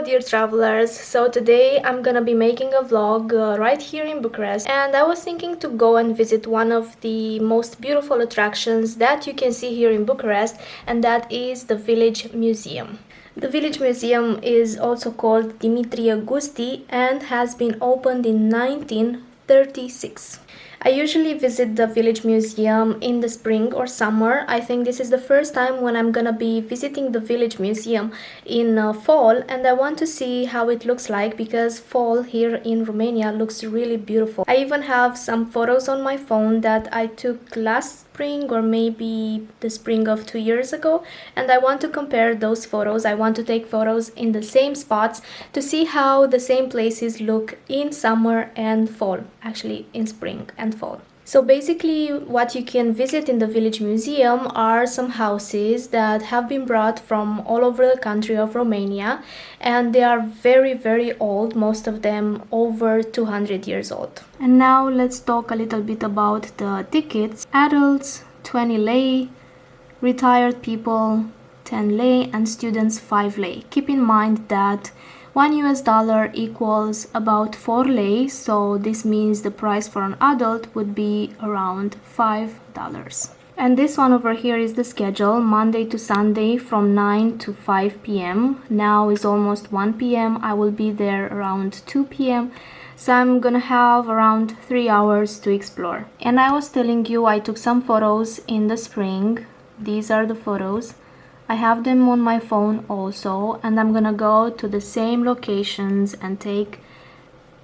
dear travelers, so today I'm gonna be making a vlog right here in Bucharest, and I was thinking to go and visit one of the most beautiful attractions that you can see here in Bucharest, and that is the Village Museum. The Village Museum is also called Dimitrie Gusti and has been opened in 1936. I usually visit the Village Museum in the spring or summer. I think this is the first time when I'm gonna be visiting the Village Museum in fall, and I want to see how it looks like because fall here in Romania looks really beautiful. I even have some photos on my phone that I took last spring or maybe the spring of 2 years ago, and I want to compare those photos. I want to take photos in the same spots to see how the same places look in summer and fall, actually in spring and fall. So basically what you can visit in the Village Museum are some houses that have been brought from all over the country of Romania, and they are very old, most of them over 200 years old. And now let's talk a little bit about the tickets. Adults 20 lei, retired people 10 lei, and students 5 lei. Keep in mind that $1 equals about 4 lei, so this means the price for an adult would be around $5. And this one over here is the schedule, Monday to Sunday from 9 to 5 p.m. Now is almost 1 p.m. I will be there around 2 p.m. So I'm gonna have around 3 hours to explore. And I was telling you I took some photos in the spring. These are the photos. I have them on my phone also, and I'm gonna go to the same locations and take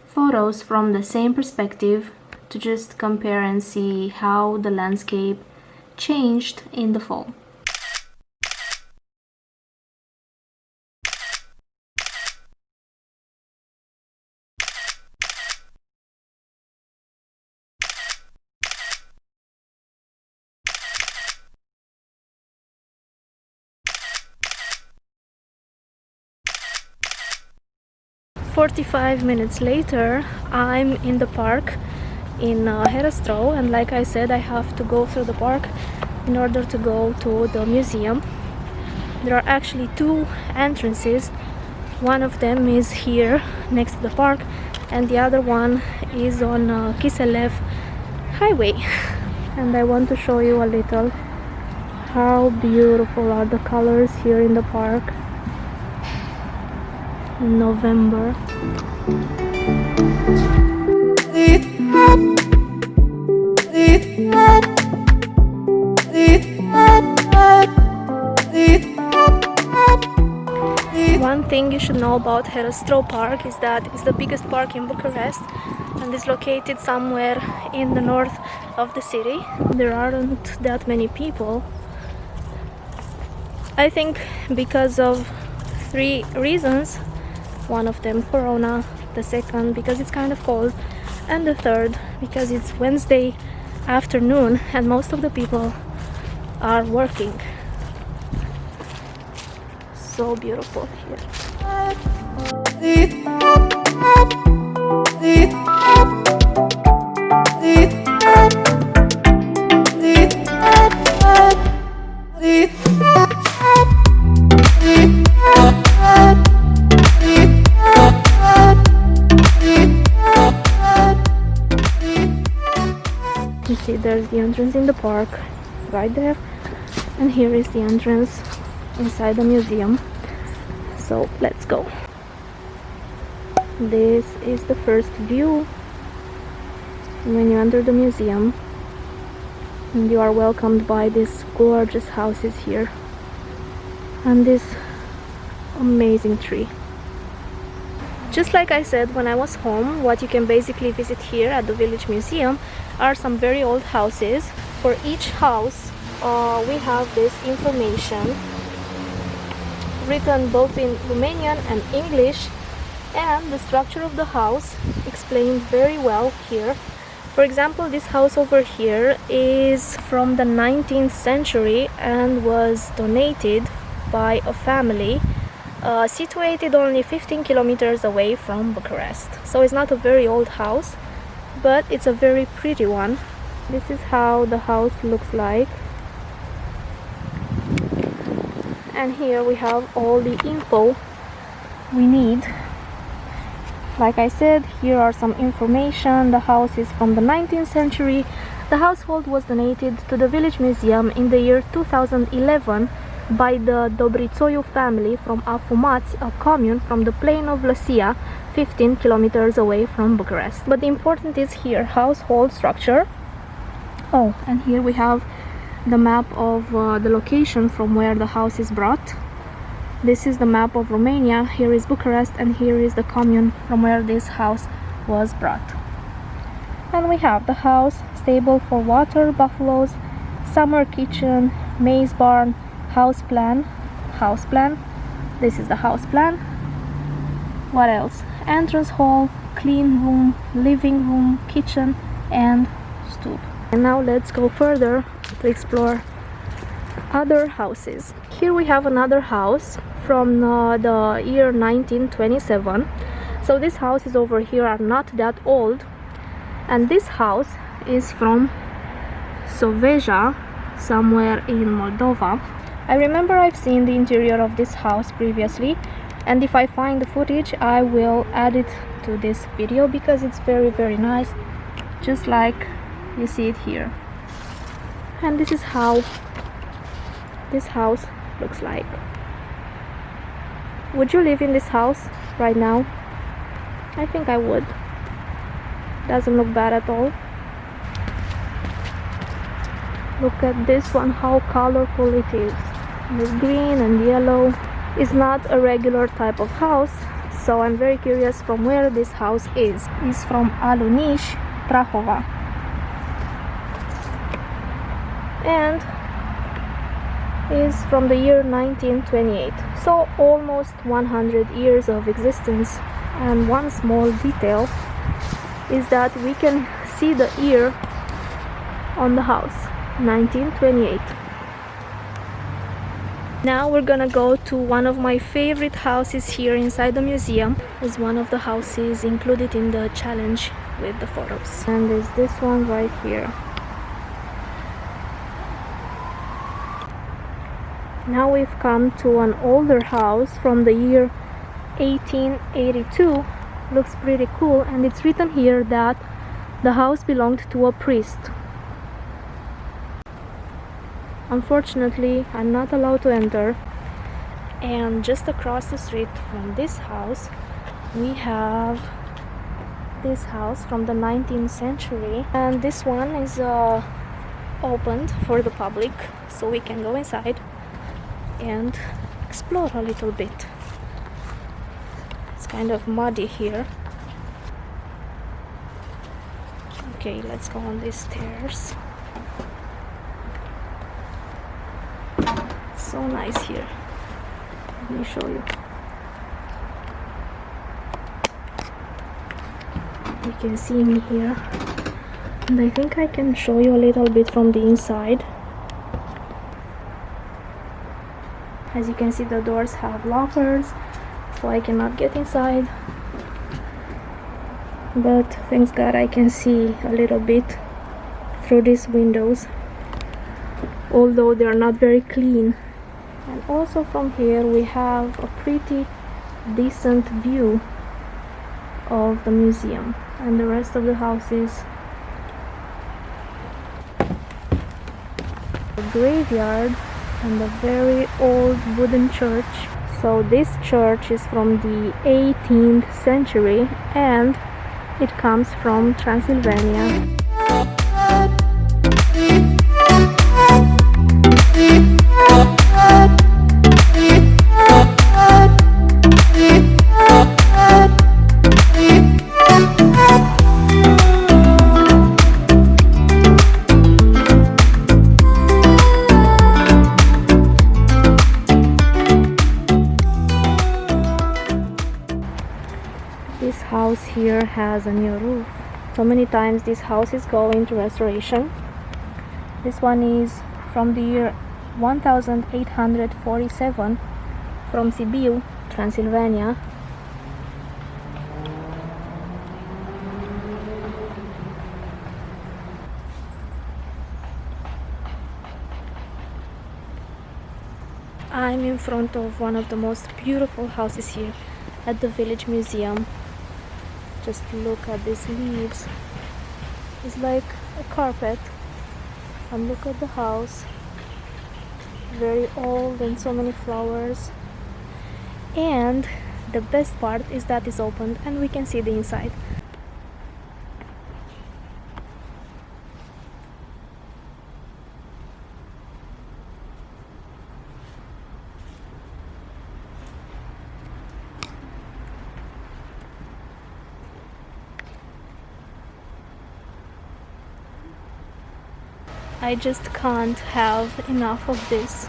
photos from the same perspective to just compare and see how the landscape changed in the fall. "45 minutes later, I'm in the park in Herăstrău, and like I said, I have to go through the park in order to go to the museum. There are actually two entrances. One of them is here next to the park, and the other one is on Kiselev highway. And I want to show you a little how beautiful are the colors here in the park in November. One thing you should know about Herăstrău Park is that it's the biggest park in Bucharest and is located somewhere in the north of the city. There aren't that many people. I think because of 3 reasons. One of them Corona, the second because it's kind of cold, and the third because it's Wednesday afternoon and most of the people are working. So beautiful here. You see, there's the entrance in the park right there, and here is the entrance inside the museum. So let's go. This is the first view when you enter the museum, and you are welcomed by these gorgeous houses here and this amazing tree. Just like I said when I was home, what you can basically visit here at the Village Museum are some very old houses. For each house we have this information written both in Romanian and English, and the structure of the house explained very well here. For example, this house over here is from the 19th century and was donated by a family situated only 15 kilometers away from Bucharest. So it's not a very old house, but it's a very pretty one. This is how the house looks like. And here we have all the info we need. Like I said, here are some information. The house is from the 19th century. The household was donated to the village museum in the year 2011 by the Dobritsoiu family from Afumați, a commune from the plain of Lăsia, 15 kilometers away from Bucharest. But the important is here, household structure. Oh, and here we have the map of the location from where the house is brought. This is the map of Romania, here is Bucharest, and here is the commune from where this house was brought. And we have the house, stable for water, buffaloes, summer kitchen, maize barn, house plan. This is the house plan. What else? Entrance hall, clean room, living room, kitchen, and stoop. And now let's go further to explore other houses. Here we have another house from the year 1927. So this houses over here are not that old, and this house is from Soveja, somewhere in Moldova. I remember I've seen the interior of this house previously, and if I find the footage I will add it to this video because it's very nice, just like you see it here. And this is how this house looks like. Would you live in this house right now? I think I would. Doesn't look bad at all. Look at this one, how colorful it is. It's green and yellow. It's not a regular type of house, so I'm very curious from where this house is. It's from Aluniș, Prahova. And is from the year 1928, so almost 100 years of existence. And one small detail is that we can see the year on the house, 1928. Now we're gonna go to one of my favorite houses here inside the museum. It's one of the houses included in the challenge with the photos, and there's this one right here. Now we've come to an older house from the year 1882. Looks pretty cool, and it's written here that the house belonged to a priest. Unfortunately, I'm not allowed to enter. And just across the street from this house, we have this house from the 19th century, and this one is opened for the public, so we can go inside and explore a little bit. It's kind of muddy here. Okay, let's go on these stairs. It's so nice here. Let me show you. You can see me here, and I think I can show you a little bit from the inside. As you can see, the doors have lockers, so I cannot get inside. But thanks God I can see a little bit through these windows, although they are not very clean. And also from here we have a pretty decent view of the museum and the rest of the houses. A graveyard and a very old wooden church. So this church is from the 18th century and it comes from Transylvania. This house here has a new roof. So many times these houses go into restoration. This one is from the year 1847 from Sibiu, Transylvania. I'm in front of one of the most beautiful houses here. at the village museum. Just look at these leaves. It's like a carpet. And look at the house. Very old and so many flowers. And the best part is that it's opened and we can see the inside. I just can't have enough of this.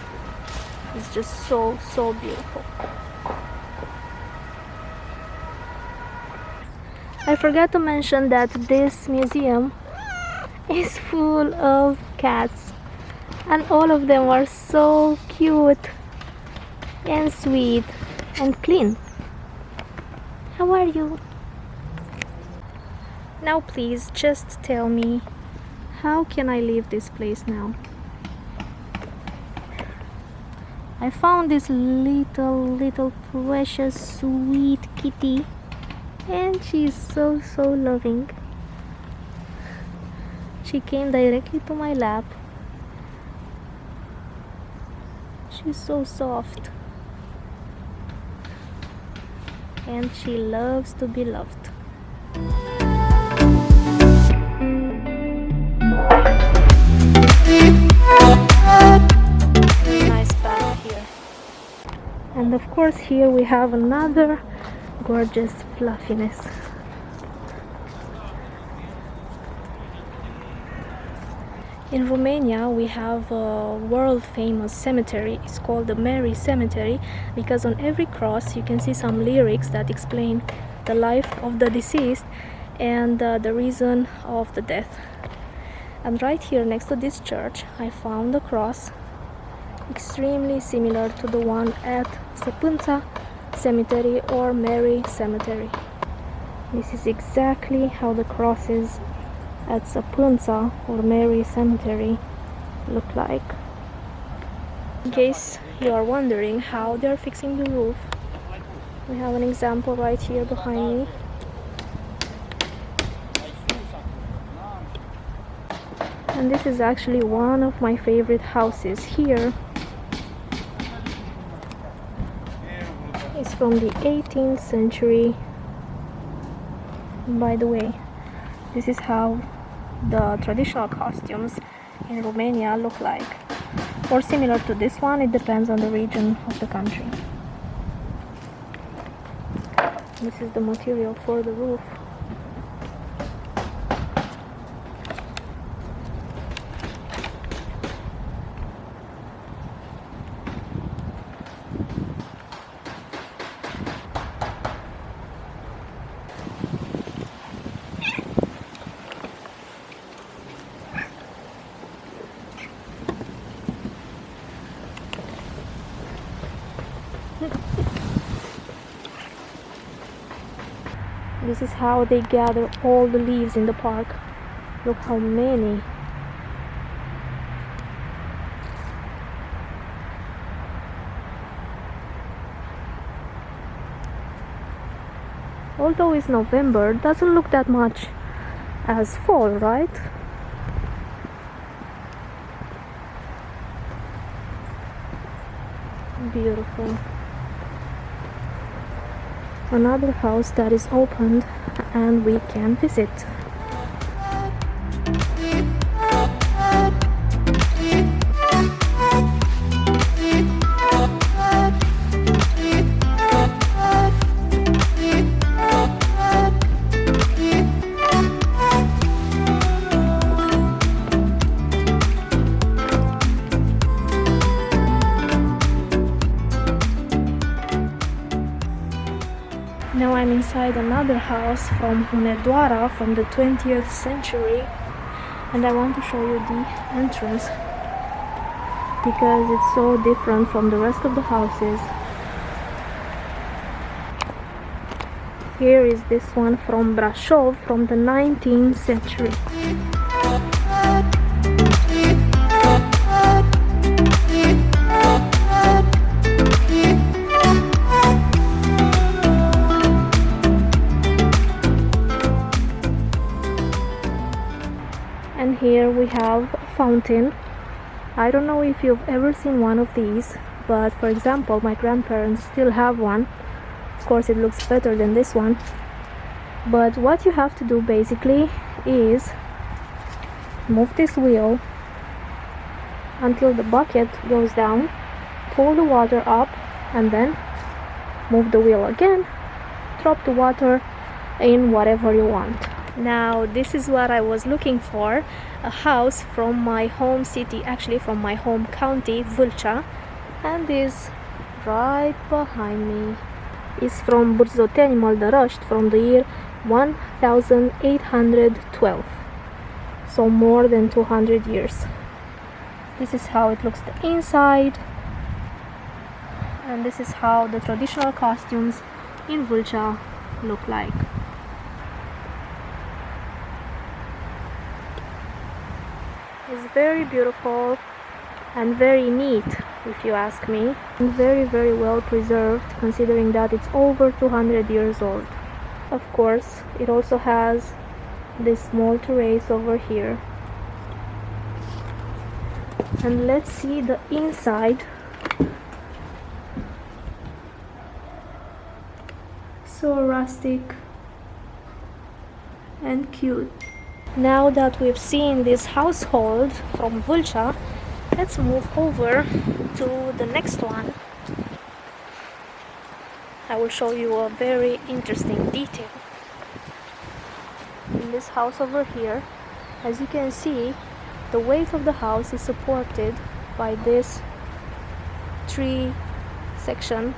It's just so beautiful. I forgot to mention that this museum is full of cats, and all of them are so cute and sweet and clean. How are you? Now please just tell me, how can I leave this place now? I found this little precious sweet kitty, and she's so loving. She came directly to my lap. She's so soft, and she loves to be loved. Nice path here. And of course here we have another gorgeous fluffiness. In Romania we have a world famous cemetery. It's called the Mary Cemetery because on every cross you can see some lyrics that explain the life of the deceased and the reason of the death. And right here next to this church I found a cross extremely similar to the one at Săpânța Cemetery or Mary Cemetery. This is exactly how the crosses at Săpânța or Mary Cemetery look like. In case you are wondering how they are fixing the roof, we have an example right here behind me. And this is actually one of my favorite houses here. It's from the 18th century. By the way, this is how the traditional costumes in Romania look like. Or similar to this one, it depends on the region of the country. This is the material for the roof. This is how they gather all the leaves in the park. Look how many. Although it's November, it doesn't look that much as fall, right? Beautiful. Another house that is opened and we can visit. Now I'm inside another house from Aurora from the 20th century, and I want to show you the entrance because it's so different from the rest of the houses. Here is this one from Brașov from the 19th century. And here we have a fountain. I don't know if you've ever seen one of these, but for example, my grandparents still have one. Of course, it looks better than this one. But what you have to do basically is move this wheel until the bucket goes down, pull the water up, and then move the wheel again, drop the water in whatever you want. Now this is what I was looking for, a house from my home city, actually from my home county, Vâlcea, and is right behind me. Is from Burzoteni, Măldărăști, from the year 1812, so more than 200 years. This is how it looks the inside, and this is how the traditional costumes in Vâlcea look like. It's very beautiful and very neat, if you ask me, and very well preserved, considering that it's over 200 years old. Of course, it also has this small terrace over here. And let's see the inside. So rustic and cute. Now that we've seen this household from Vâlcea, let's move over to the next one. I will show you a very interesting detail. In this house over here, as you can see, the weight of the house is supported by this tree section.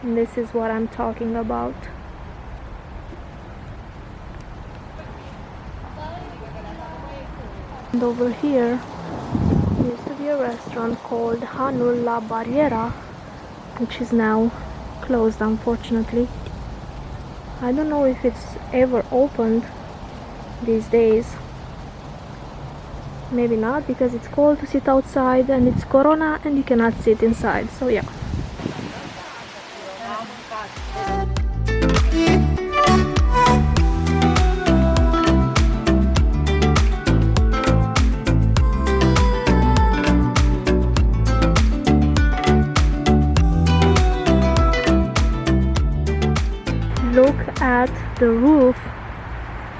And this is what I'm talking about. And over here used to be a restaurant called Hanul La Barriera, which is now closed, unfortunately. I don't know if it's ever opened these days. Maybe not, because it's cold to sit outside and it's Corona and you cannot sit inside, so yeah. Look at the roof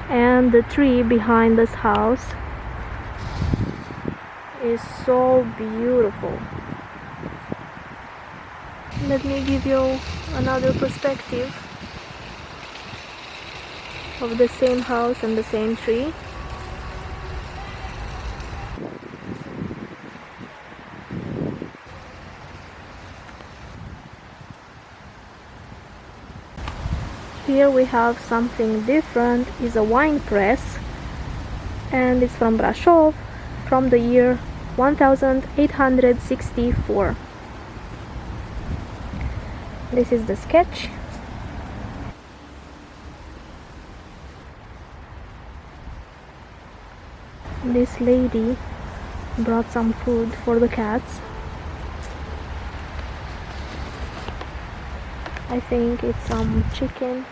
and the tree behind this house. Is so beautiful. Let me give you another perspective of the same house and the same tree. Here we have something different. It's a wine press, and it's from Brașov, from the year 1864. This is the sketch. This lady brought some food for the cats. I think it's some chicken.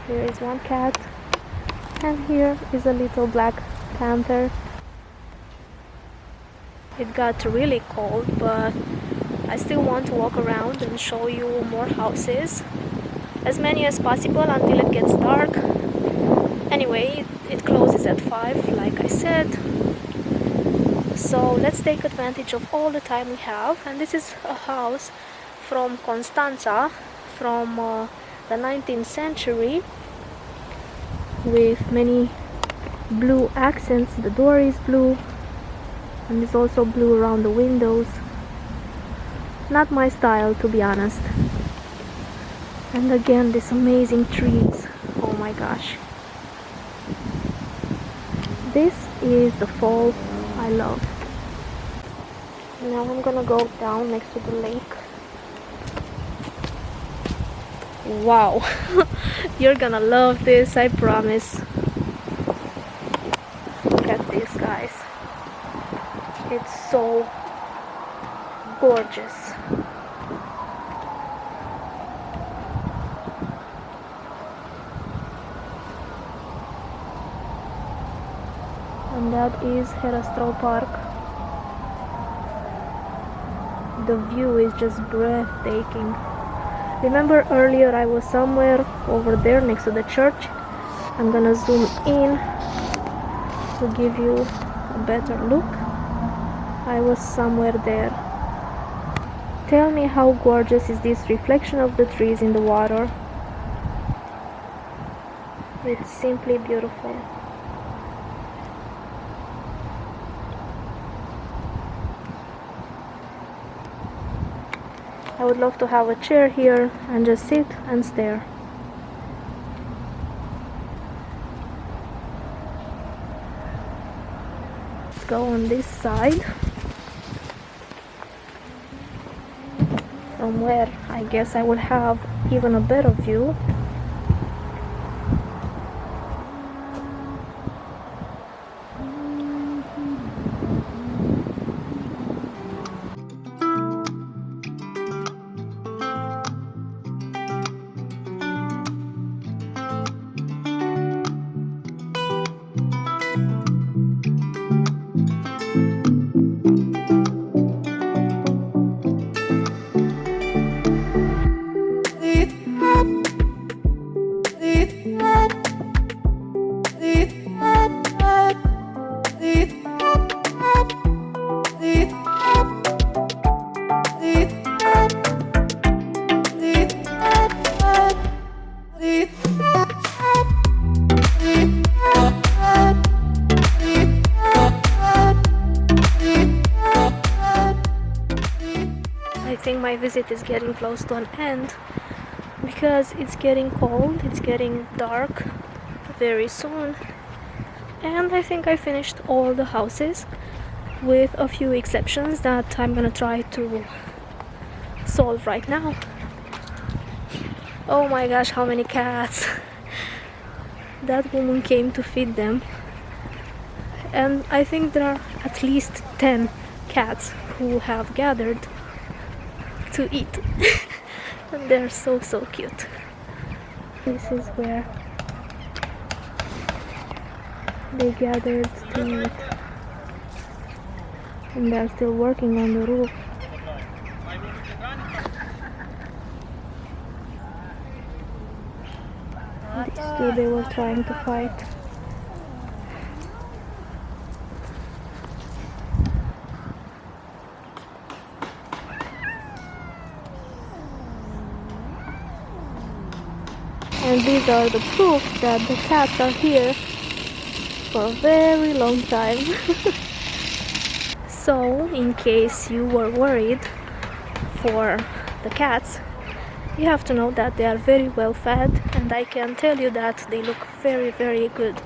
Here is one cat, and here is a little black panther. It got really cold, but I still want to walk around and show you more houses, as many as possible until it gets dark. Anyway, it closes at 5, like I said, so let's take advantage of all the time we have. And this is a house from Constanța, from the 19th century, with many blue accents. The door is blue, and it's also blue around the windows. Not my style, to be honest. And again, these amazing trees. Oh my gosh. This is the fall I love. Now I'm gonna go down next to the lake. Wow. You're gonna love this, I promise. Look at this, guys. It's so gorgeous. and that is Herastro Park. The view is just breathtaking. Remember earlier I was somewhere over there next to the church? I'm gonna zoom in to give you a better look. I was somewhere there. Tell me how gorgeous is this reflection of the trees in the water. It's simply beautiful. I would love to have a chair here and just sit and stare. Let's go on this side, from where I guess I will have even a better view. I think my visit is getting close to an end because it's getting cold, it's getting dark very soon, and I think I finished all the houses with a few exceptions that I'm gonna try to solve right now. Oh my gosh, how many cats! That woman came to feed them, and I think there are at least 10 cats who have gathered to eat. And they're so cute. This is where they gathered to eat, and they're still working on the roof. These two, they were trying to fight. And these are the proof that the cats are here for a very long time. So, in case you were worried for the cats, you have to know that they are very well fed, and I can tell you that they look very good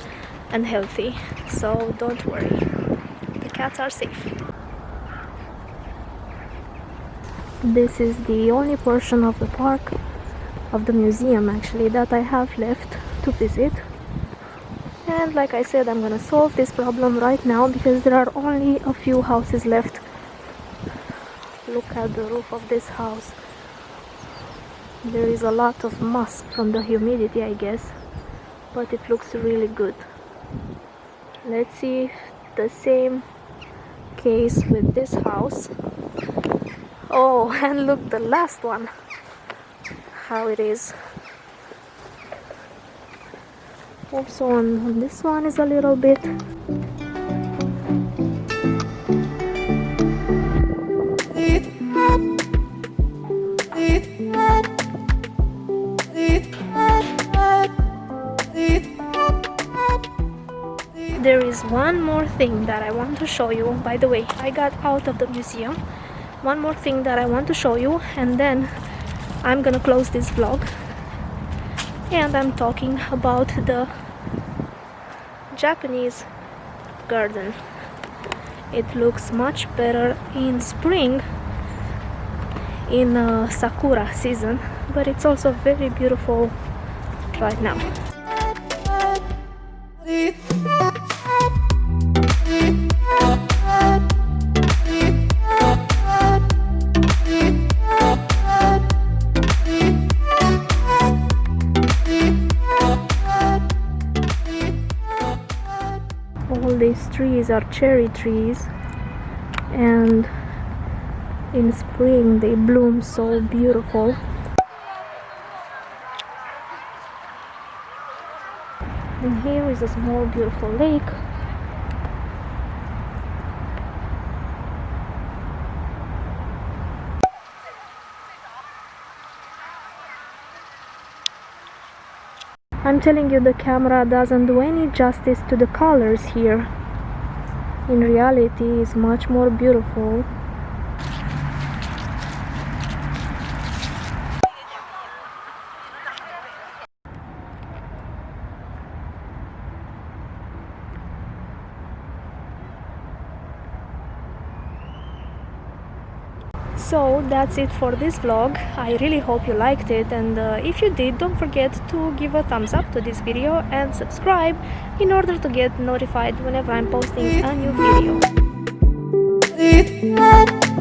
and healthy. So don't worry, the cats are safe. This is the only portion of the park, of the museum actually, that I have left to visit. And like I said, I'm gonna solve this problem right now because there are only a few houses left. Look at the roof of this house. There is a lot of moss from the humidity, I guess, but it looks really good. Let's see if the same case with this house. Oh, and look, the last one, how it is. Also on this one is a little bit. There is one more thing that I want to show you. By the way, I got out of the museum. One more thing that I want to show you, and then I'm gonna close this vlog. And I'm talking about the Japanese garden. It looks much better in spring, in sakura season, but it's also very beautiful right now. all these trees are cherry trees, and in spring they bloom so beautiful. And here is a small beautiful lake. I'm telling you, the camera doesn't do any justice to the colors here. In reality, it's much more beautiful. So that's it for this vlog. I really hope you liked it, and if you did, don't forget to give a thumbs up to this video and subscribe in order to get notified whenever I'm posting a new video.